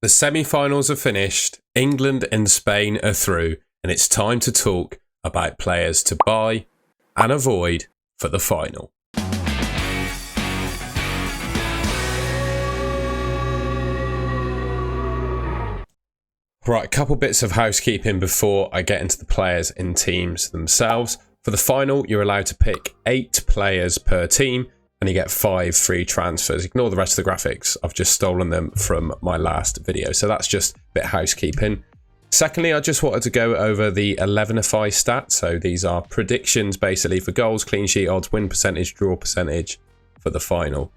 The semi-finals are finished, England and Spain are through, and it's time to talk about players to buy and avoid for the final. Right, a couple bits of housekeeping before I get into the players in teams themselves. For the final, you're allowed to pick 8 players per team, and you get 5 free transfers. Ignore the rest of the graphics. I've just stolen them from my last video. So that's just a bit of housekeeping. Secondly, I just wanted to go over the Elevenify stats. So these are predictions basically for goals, clean sheet odds, win percentage, draw percentage for the final.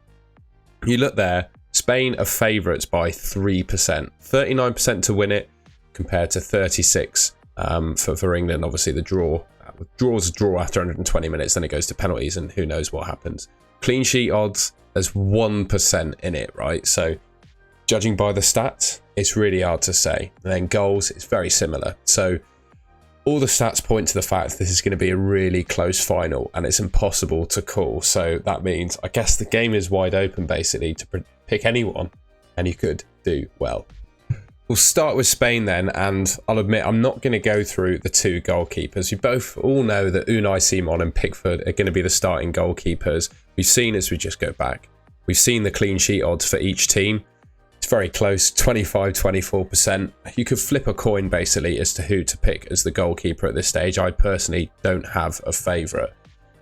You look there, Spain are favourites by 3%. 39% to win it compared to 36 for England. Obviously the draw's a draw after 120 minutes, then it goes to penalties and who knows what happens. Clean sheet odds, there's 1% in it, right? So judging by the stats, it's really hard to say. And then goals, it's very similar. So all the stats point to the fact this is going to be a really close final and it's impossible to call. So that means, I guess the game is wide open basically to pick anyone and you could do well. We'll start with Spain then, and I'll admit I'm not going to go through the 2 goalkeepers. You both all know that Unai Simon and Pickford are going to be the starting goalkeepers. We've seen, as we just go back, we've seen the clean sheet odds for each team. It's very close, 25-24%. You could flip a coin basically as to who to pick as the goalkeeper at this stage. I personally don't have a favourite.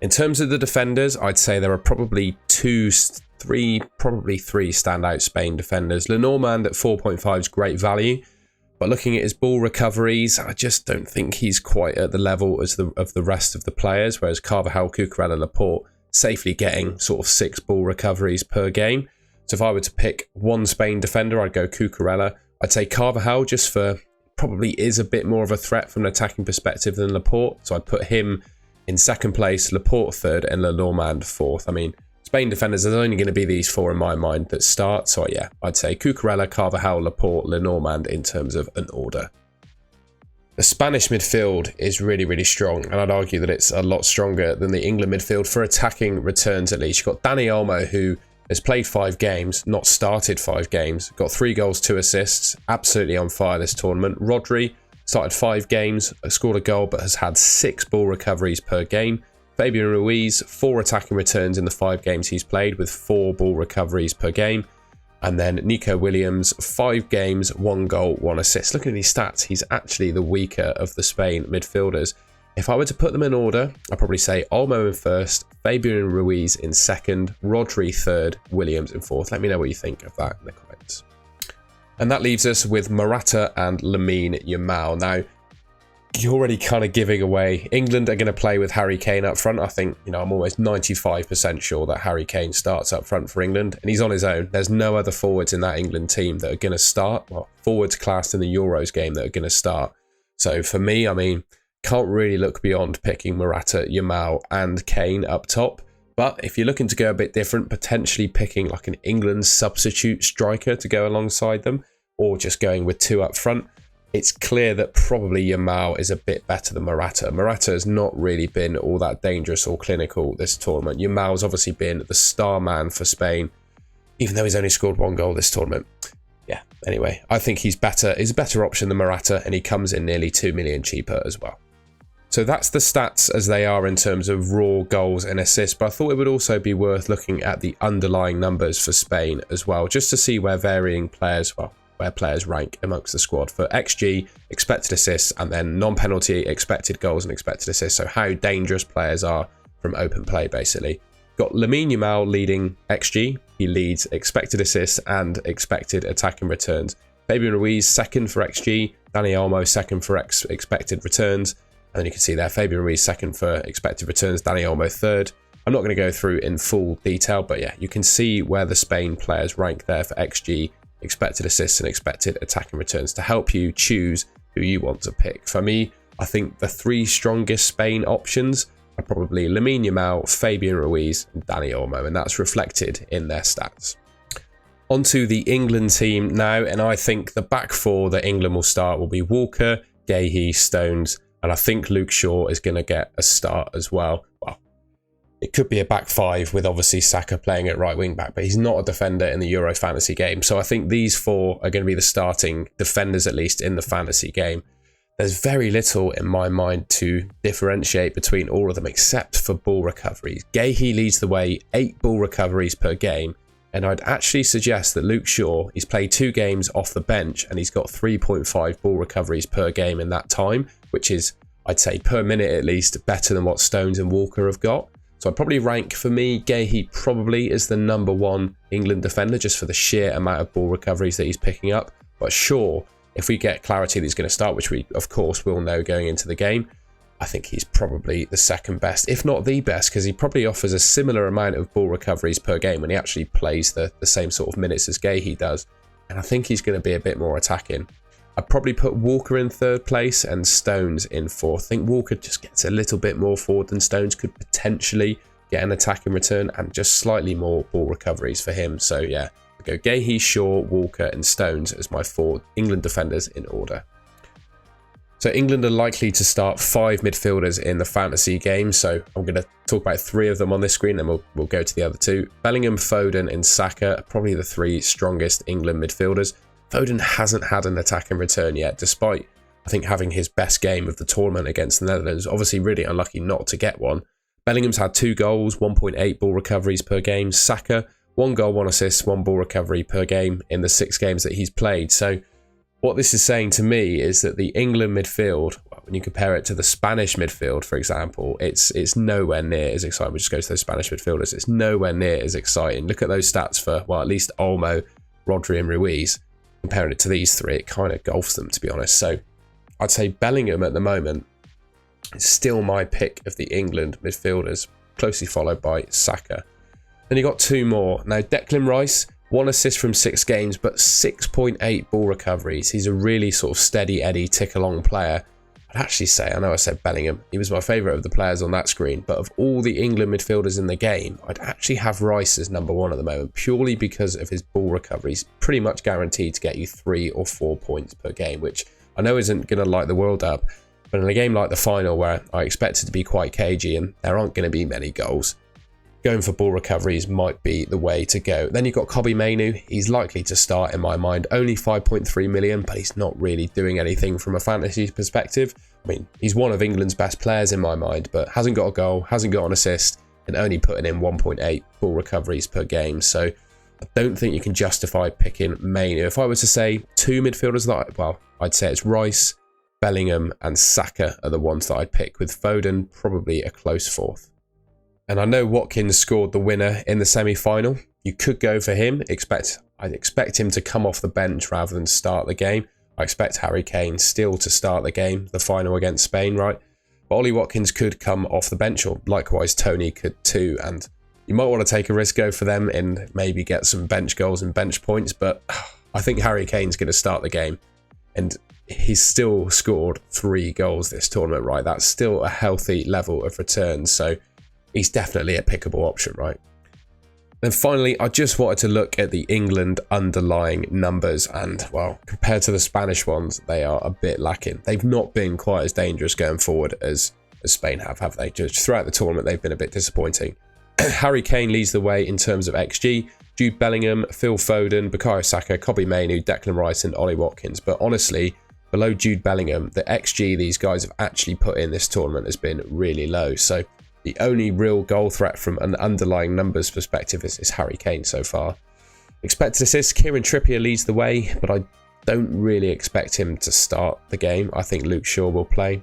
In terms of the defenders, I'd say there are probably three standout Spain defenders. Lenormand at 4.5 is great value, but looking at his ball recoveries, I just don't think he's quite at the level as of the rest of the players, whereas Carvajal, Cucurella, Laporte safely getting sort of 6 ball recoveries per game. So if I were to pick one Spain defender, I'd go Cucurella. I'd say Carvajal just for probably is a bit more of a threat from an attacking perspective than Laporte, so I'd put him in second place, Laporte third, and Lenormand 4th. I mean, Spain defenders, there's only going to be these 4 in my mind that start. So yeah, I'd say Cucurella, Carvajal, Laporte, Lenormand in terms of an order. The Spanish midfield is really, really strong, and I'd argue that it's a lot stronger than the England midfield for attacking returns at least. You've got Dani Olmo, who has played 5 games, not started 5 games, got 3 goals, 2 assists, absolutely on fire this tournament. Rodri started 5 games, scored a goal, but has had 6 ball recoveries per game. Fabian Ruiz, 4 attacking returns in the 5 games he's played with 4 ball recoveries per game. And then Nico Williams, 5 games, 1 goal, 1 assist. Looking at these stats, he's actually the weaker of the Spain midfielders. If I were to put them in order, I'd probably say Olmo in first, Fabian Ruiz in second, Rodri third, Williams in 4th. Let me know what you think of that in the comments. And that leaves us with Morata and Lamine Yamal. Now, you're already kind of giving away. England are going to play with Harry Kane up front. I think, I'm almost 95% sure that Harry Kane starts up front for England, and he's on his own. There's no other forwards in that England team that are going to start. Well, forwards classed in the Euros game that are going to start. So for me, can't really look beyond picking Morata, Yamal, and Kane up top. But if you're looking to go a bit different, potentially picking like an England substitute striker to go alongside them, or just going with 2 up front, it's clear that probably Yamal is a bit better than Morata. Morata has not really been all that dangerous or clinical this tournament. Yamal's obviously been the star man for Spain, even though he's only scored 1 goal this tournament. Yeah, anyway, I think he's better. He's a better option than Morata, and he comes in nearly 2 million cheaper as well. So that's the stats as they are in terms of raw goals and assists, but I thought it would also be worth looking at the underlying numbers for Spain as well, just to see where where players rank amongst the squad for XG, expected assists, and then non-penalty expected goals and expected assists. So how dangerous players are from open play, basically. Got Lamine Yamal leading XG. He leads expected assists and expected attacking returns. Fabian Ruiz second for XG. Dani Olmo second for expected returns. And then you can see there, Fabian Ruiz second for expected returns. Dani Olmo third. I'm not going to go through in full detail, but yeah, you can see where the Spain players rank there for XG, expected assists and expected attacking returns to help you choose who you want to pick. For me, I think the 3 strongest Spain options are probably Lamine Yamal, Fabian Ruiz and Dani Olmo, and that's reflected in their stats. Onto the England team now, and I think the back 4 that England will start will be Walker, Gahey, Stones, and I think Luke Shaw is going to get a start as well. Well, It could be a back five with obviously Saka playing at right wing back, but he's not a defender in the Euro fantasy game. So I think these four are going to be the starting defenders, at least in the fantasy game. There's very little in my mind to differentiate between all of them except for ball recoveries. Gahey leads the way, 8 ball recoveries per game. And I'd actually suggest that Luke Shaw, he's played 2 games off the bench and he's got 3.5 ball recoveries per game in that time, which is, I'd say per minute at least, better than what Stones and Walker have got. So I'd probably rank, for me, Gahey probably is the number 1 England defender just for the sheer amount of ball recoveries that he's picking up. But Shaw, if we get clarity that he's going to start, which we of course will know going into the game, I think he's probably the second best, if not the best, because he probably offers a similar amount of ball recoveries per game when he actually plays the same sort of minutes as Gahey does. And I think he's going to be a bit more attacking. I'd probably put Walker in 3rd place and Stones in 4th. I think Walker just gets a little bit more forward than Stones, could potentially get an attack in return and just slightly more ball recoveries for him. So yeah, I go Gahey, Shaw, Walker and Stones as my 4 England defenders in order. So England are likely to start 5 midfielders in the fantasy game. So I'm going to talk about 3 of them on this screen, and we'll go to the other 2. Bellingham, Foden and Saka are probably the 3 strongest England midfielders. Foden hasn't had an attack in return yet, despite, I think, having his best game of the tournament against the Netherlands. Obviously really unlucky not to get one. Bellingham's had 2 goals, 1.8 ball recoveries per game. Saka, 1 goal, 1 assist, 1 ball recovery per game in the 6 games that he's played. So what this is saying to me is that the England midfield, when you compare it to the Spanish midfield, for example, it's nowhere near as exciting. We'll just go to those Spanish midfielders. It's nowhere near as exciting. Look at those stats for, well, at least Olmo, Rodri and Ruiz. Comparing it to these 3, it kind of golfs them, to be honest. So I'd say Bellingham at the moment is still my pick of the England midfielders, closely followed by Saka. Then you got 2 more. Now, Declan Rice, 1 assist from 6 games, but 6.8 ball recoveries. He's a really sort of steady Eddie, tick-along player. I'd actually say, I know I said Bellingham, he was my favourite of the players on that screen, but of all the England midfielders in the game, I'd actually have Rice as number 1 at the moment, purely because of his ball recoveries. Pretty much guaranteed to get you 3 or 4 points per game, which I know isn't going to light the world up, but in a game like the final, where I expect it to be quite cagey and there aren't going to be many goals, going for ball recoveries might be the way to go. Then you've got Kobbie Mainoo. He's likely to start in my mind. Only 5.3 million, but he's not really doing anything from a fantasy perspective. I mean, he's one of England's best players in my mind, but hasn't got a goal, hasn't got an assist, and only putting in 1.8 ball recoveries per game. So I don't think you can justify picking Mainoo. If I were to say 2 midfielders that I'd say it's Rice, Bellingham and Saka are the ones that I'd pick, with Foden probably a close 4th. And I know Watkins scored the winner in the semi-final. You could go for him. I'd expect him to come off the bench rather than start the game. I expect Harry Kane still to start the game, the final against Spain, right? But Ollie Watkins could come off the bench, or likewise Tony could too. And you might want to take a risk, go for them and maybe get some bench goals and bench points. But I think Harry Kane's going to start the game. And he's still scored 3 goals this tournament, right? That's still a healthy level of returns. So he's definitely a pickable option, right? Then finally, I just wanted to look at the England underlying numbers, and well, compared to the Spanish ones, they are a bit lacking. They've not been quite as dangerous going forward as Spain have they? Just throughout the tournament, they've been a bit disappointing. Harry Kane leads the way in terms of XG. Jude Bellingham, Phil Foden, Bukayo Saka, Kobbie Mainoo, Declan Rice and Ollie Watkins. But honestly, below Jude Bellingham, the XG these guys have actually put in this tournament has been really low. So the only real goal threat from an underlying numbers perspective is Harry Kane so far. Expected assists, Kieran Trippier leads the way, but I don't really expect him to start the game. I think Luke Shaw will play.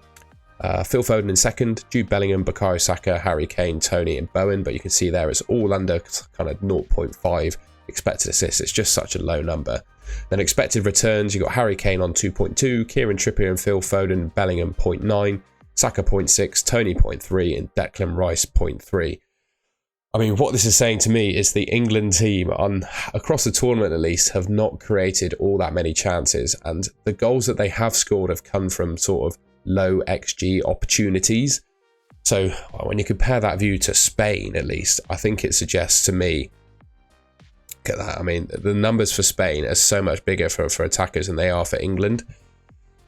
Phil Foden in second, Jude Bellingham, Bukayo Saka, Harry Kane, Tony and Bowen, but you can see there it's all under kind of 0.5 expected assists. It's just such a low number. Then expected returns, you've got Harry Kane on 2.2, Kieran Trippier and Phil Foden, Bellingham 0.9, Saka 0.6, Tony 0.3 and Declan Rice 0.3. I mean, what this is saying to me is the England team, across the tournament at least, have not created all that many chances, and the goals that they have scored have come from sort of low XG opportunities. So when you compare that view to Spain, at least, I think it suggests to me, look at that, I mean, the numbers for Spain are so much bigger for attackers than they are for England.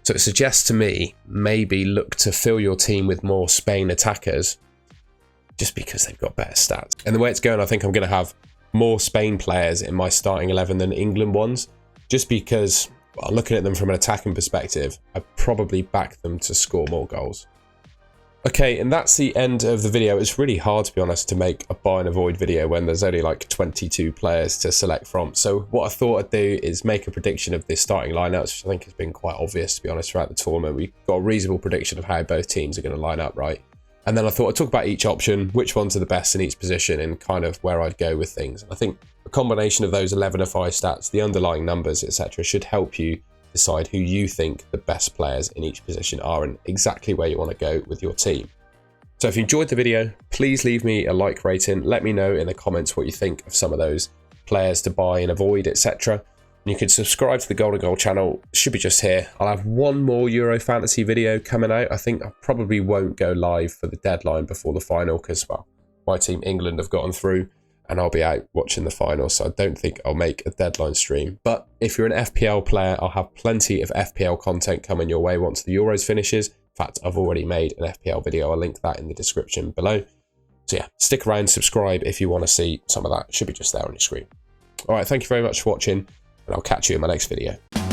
So it suggests to me, maybe look to fill your team with more Spain attackers just because they've got better stats. And the way it's going, I think I'm going to have more Spain players in my starting 11 than England ones, just because, well, looking at them from an attacking perspective, I probably back them to score more goals. Okay, and that's the end of the video. It's really hard, to be honest, to make a buy and avoid video when there's only like 22 players to select from. So what I thought I'd do is make a prediction of the starting lineups, which I think has been quite obvious, to be honest, throughout the tournament. We've got a reasonable prediction of how both teams are going to line up, right? And then I thought I'd talk about each option, which ones are the best in each position, and kind of where I'd go with things. I think a combination of those Elevenify stats, the underlying numbers, etc., should help you decide who you think the best players in each position are and exactly where you want to go with your team. So if you enjoyed the video, please leave me a like rating. Let me know in the comments what you think of some of those players to buy and avoid, etc. And you can subscribe to the Golden Goal channel. It should be just here. I'll have one more Euro Fantasy video coming out. I think I probably won't go live for the deadline before the final because, well, my team England have gotten through and I'll be out watching the final, so I don't think I'll make a deadline stream. But if you're an FPL player, I'll have plenty of FPL content coming your way once the Euros finishes. In fact, I've already made an FPL video. I'll link that in the description below. So yeah, stick around, subscribe if you want to see some of that. It should be just there on your screen. All right, thank you very much for watching, and I'll catch you in my next video.